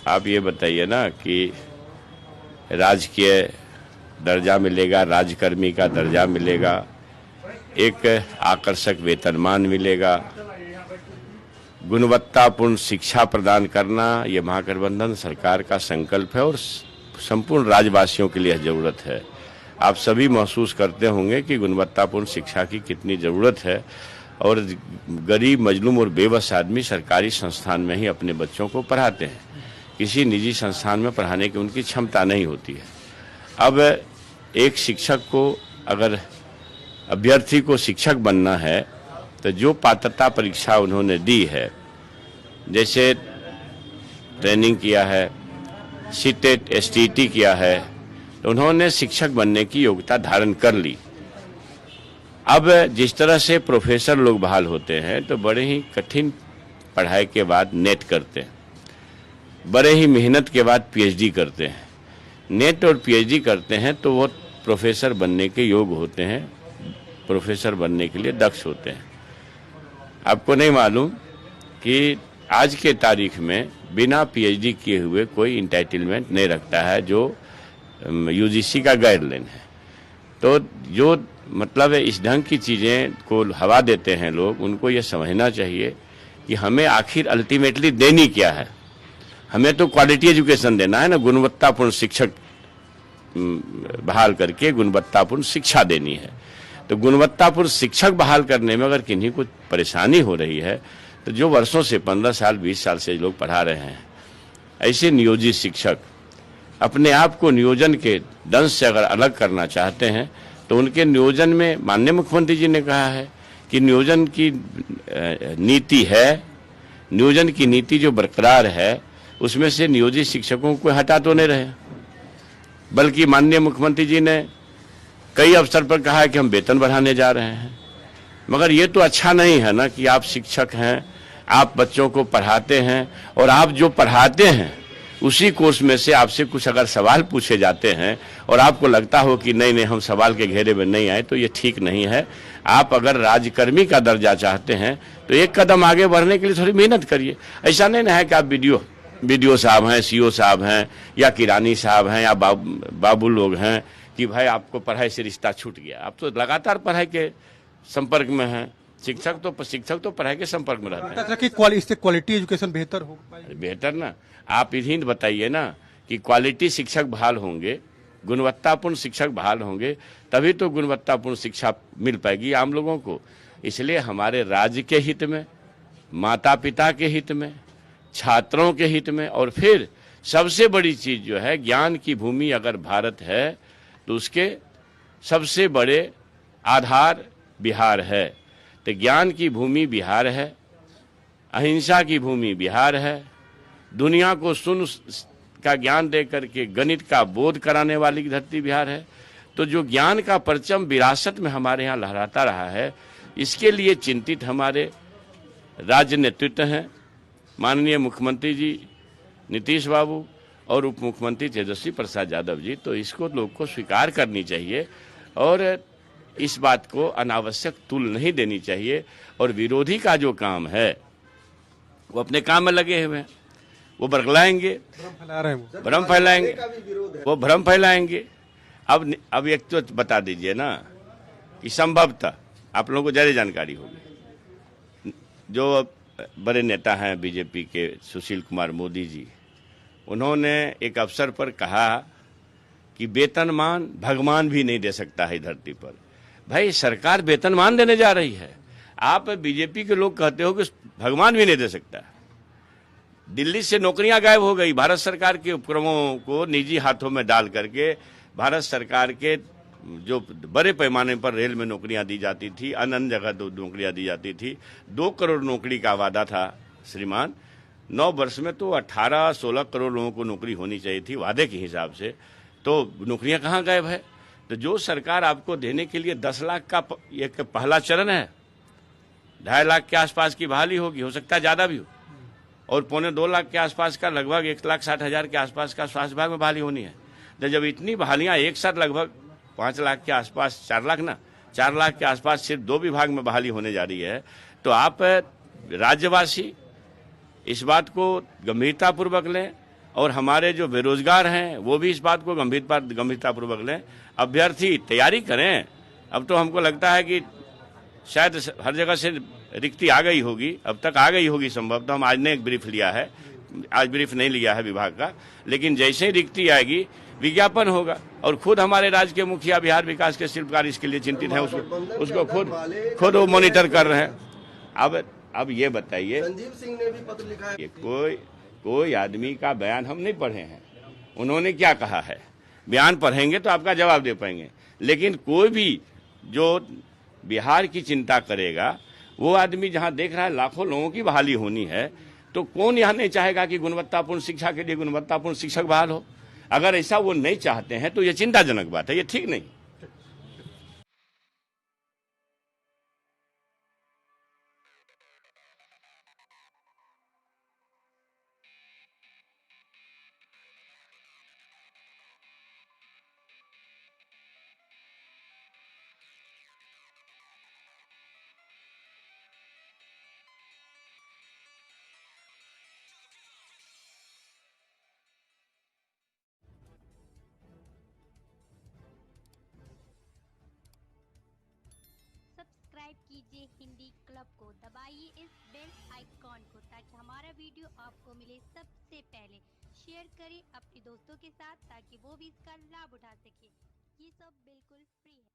आप ये बताइए ना कि राजकीय दर्जा मिलेगा, राज्यकर्मी का दर्जा मिलेगा, एक आकर्षक वेतनमान मिलेगा, गुणवत्तापूर्ण शिक्षा प्रदान करना, ये महागठबंधन सरकार का संकल्प है और संपूर्ण राज्यवासियों के लिए जरूरत है। आप सभी महसूस करते होंगे कि गुणवत्तापूर्ण शिक्षा की कितनी ज़रूरत है और गरीब, मजलूम और बेबस आदमी सरकारी संस्थान में ही अपने बच्चों को पढ़ाते हैं। किसी निजी संस्थान में पढ़ाने की उनकी क्षमता नहीं होती है। अब एक शिक्षक को, अगर अभ्यर्थी को शिक्षक बनना है तो जो पात्रता परीक्षा उन्होंने दी है, जैसे ट्रेनिंग किया है, सीटेट एसटीटी किया है, तो उन्होंने शिक्षक बनने की योग्यता धारण कर ली। अब जिस तरह से प्रोफेसर लोग बहाल होते हैं तो बड़े ही कठिन पढ़ाई के बाद नेट करते हैं, बड़े ही मेहनत के बाद पीएचडी करते हैं। नेट और पीएचडी करते हैं तो वो प्रोफेसर बनने के योग्य होते हैं, प्रोफेसर बनने के लिए दक्ष होते हैं। आपको नहीं मालूम कि आज के तारीख में बिना पीएचडी किए हुए कोई इंटाइटलमेंट नहीं रखता है, जो यूजीसी का गाइडलाइन है। तो जो मतलब है, इस ढंग की चीज़ें को हवा देते हैं लोग, उनको ये समझना चाहिए कि हमें आखिर अल्टीमेटली देनी क्या है। हमें तो क्वालिटी एजुकेशन देना है ना, गुणवत्तापूर्ण शिक्षक बहाल करके गुणवत्तापूर्ण शिक्षा देनी है। तो गुणवत्तापूर्ण शिक्षक बहाल करने में अगर किन्हीं को परेशानी हो रही है तो जो वर्षों से 15 साल 20 साल से लोग पढ़ा रहे हैं, ऐसे नियोजित शिक्षक अपने आप को नियोजन के दंश से अगर अलग करना चाहते हैं तो उनके नियोजन में, माननीय मुख्यमंत्री जी ने कहा है कि नियोजन की नीति है, नियोजन की नीति जो बरकरार है उसमें से नियोजित शिक्षकों को हटा तो नहीं रहे, बल्कि माननीय मुख्यमंत्री जी ने कई अवसर पर कहा है कि हम वेतन बढ़ाने जा रहे हैं। मगर ये तो अच्छा नहीं है ना कि आप शिक्षक हैं, आप बच्चों को पढ़ाते हैं और आप जो पढ़ाते हैं उसी कोर्स में से आपसे कुछ अगर सवाल पूछे जाते हैं और आपको लगता हो कि नहीं नहीं हम सवाल के घेरे में नहीं आए, तो ये ठीक नहीं है। आप अगर राज्यकर्मी का दर्जा चाहते हैं तो एक कदम आगे बढ़ने के लिए थोड़ी मेहनत करिए। ऐसा नहीं ना है कि आप बीडीओ साहब हैं, सीओ साहब हैं या किरानी साहब हैं या बाबू लोग हैं कि भाई आपको पढ़ाई से रिश्ता छूट गया। आप तो लगातार पढ़ाई के संपर्क में हैं। शिक्षक तो पढ़ाई के संपर्क में रहते हैं कि इससे क्वालिटी एजुकेशन बेहतर हो पाएगी। बेहतर ना, आप इन्हीं बताइए ना कि क्वालिटी शिक्षक बहाल होंगे, गुणवत्तापूर्ण शिक्षक बहाल होंगे, तभी तो गुणवत्तापूर्ण शिक्षा मिल पाएगी आम लोगों को। इसलिए हमारे राज्य के हित में, माता पिता के हित में, छात्रों के हित में, और फिर सबसे बड़ी चीज जो है, ज्ञान की भूमि अगर भारत है तो उसके सबसे बड़े आधार बिहार है। तो ज्ञान की भूमि बिहार है, अहिंसा की भूमि बिहार है, दुनिया को शून्य का ज्ञान दे करके गणित का बोध कराने वाली धरती बिहार है। तो जो ज्ञान का परचम विरासत में हमारे यहाँ लहराता रहा है, इसके लिए चिंतित हमारे राज्य नेतृत्व हैं, माननीय मुख्यमंत्री जी नीतीश बाबू और उप मुख्यमंत्री तेजस्वी प्रसाद यादव जी। तो इसको लोग को स्वीकार करनी चाहिए और इस बात को अनावश्यक तुल नहीं देनी चाहिए। और विरोधी का जो काम है वो अपने काम में लगे हुए हैं, वो बरगलाएंगे, भ्रम फैलाएंगे, वो भ्रम फैलाएंगे। अब एक तो बता दीजिए ना कि संभवतः आप लोगों को ज़्यादा जानकारी होगी, जो बड़े नेता हैं बीजेपी के सुशील कुमार मोदी जी, उन्होंने एक अवसर पर कहा कि वेतनमान भगवान भी नहीं दे सकता है धरती पर। भाई सरकार वेतनमान देने जा रही है, आप बीजेपी के लोग कहते हो कि भगवान भी नहीं दे सकता। दिल्ली से नौकरियां गायब हो गई, भारत सरकार के उपक्रमों को निजी हाथों में डाल करके भारत सरकार के जो बड़े पैमाने पर रेल में नौकरियां दी जाती थी, अन्य जगह नौकरियां दी जाती थी। 2 करोड़ नौकरी का वादा था श्रीमान, 9 वर्ष में तो 18-16 करोड़ लोगों को नौकरी होनी चाहिए थी वादे के हिसाब से। तो नौकरियां कहाँ गायब है? तो जो सरकार आपको देने के लिए 10 लाख का एक पहला चरण है, 2.5 लाख के आसपास की बहाली होगी, हो सकता है ज़्यादा भी हो, और 1.25-2 लाख के आसपास का लगभग 1,60,000 के आसपास का स्वास्थ्य विभाग में बहाली होनी है। तो जब इतनी बहालियाँ एक साथ लगभग 5 लाख के आसपास, 4 लाख के आसपास सिर्फ 2 विभाग में बहाली होने जा रही है, तो आप राज्यवासी इस बात को गंभीरतापूर्वक लें और हमारे जो बेरोजगार हैं वो भी इस बात को गंभीरतापूर्वक लें। अभ्यर्थी तैयारी करें। अब तो हमको लगता है कि शायद हर जगह से रिक्ति आ गई होगी, अब तक आ गई होगी संभव। तो हम आज ने एक ब्रीफ लिया है, आज ब्रीफ नहीं लिया है विभाग का, लेकिन जैसे ही रिक्ति आएगी विज्ञापन होगा। और खुद हमारे राज्य के मुखिया बिहार विकास के शिल्पकार इसके लिए चिंतित हैं, उसको खुद वो मॉनिटर कर रहे हैं। अब ये बताइए, संजीव सिंह ने भी पत्र लिखा है। कोई आदमी का बयान हम नहीं पढ़े हैं, उन्होंने क्या कहा है। बयान पढ़ेंगे तो आपका जवाब दे पाएंगे, लेकिन कोई भी जो बिहार की चिंता करेगा वो आदमी जहां देख रहा है लाखों लोगों की बहाली होनी है, तो कौन यहां नहीं चाहेगा कि गुणवत्तापूर्ण शिक्षा के लिए गुणवत्तापूर्ण शिक्षक बहाल हो। अगर ऐसा वो नहीं चाहते हैं तो ये चिंताजनक बात है, ये ठीक नहीं। सब्सक्राइब कीजिए हिंदी क्लब को, दबाइए इस बेल आइकॉन को ताकि हमारा वीडियो आपको मिले सबसे पहले। शेयर करें अपने दोस्तों के साथ ताकि वो भी इसका लाभ उठा सके। ये सब बिल्कुल फ्री है।